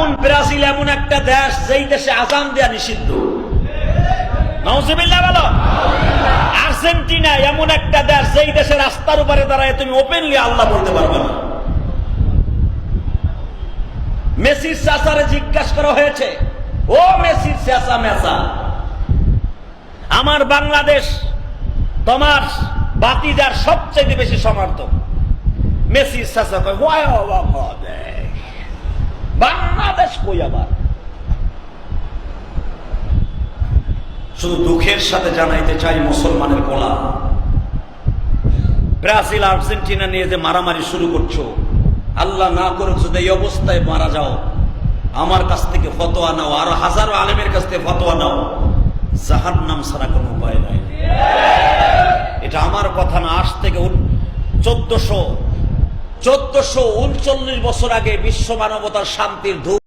এখন ব্রাজিল এমন একটা দেশ যেই দেশে আযান দেয়া নিষিদ্ধ। নাউজুবিল্লাহ বলো। আর্জেন্টিনা এমন একটা দেশ যেই দেশে রাস্তার উপরে দাঁড়ায় তুমি ওপেনলি আল্লাহ বলতে পারবে না। মেসির চাচারে জিজ্ঞাসা করা হয়েছে, ও মেসির চাচা মেসা, আমার বাংলাদেশ তোমার বাতিজার সবচেয়ে বেশি সমর্থক। মেসির চাচা কয় বাংলাদেশ কই আবার। শুধু দুঃখের সাথে জানাইতে চাই মুসলমানের গোলা, ব্রাজিল আর্জেন্টিনা নিয়ে যে মারামারি শুরু করছো, আল্লাহ না করুক যদি এই অবস্থায় মারা যাও, আমার কাছ থেকে ফতোয়া নাও, আরো হাজারো আলেমের কাছ থেকে ফতোয়া নাও, জাহান্নাম ছাড়া কোনো উপায় নাই। এটা আমার কথা না, আজ থেকে 1439 বছর আগে বিশ্ব মানবতার শান্তির ধূপ।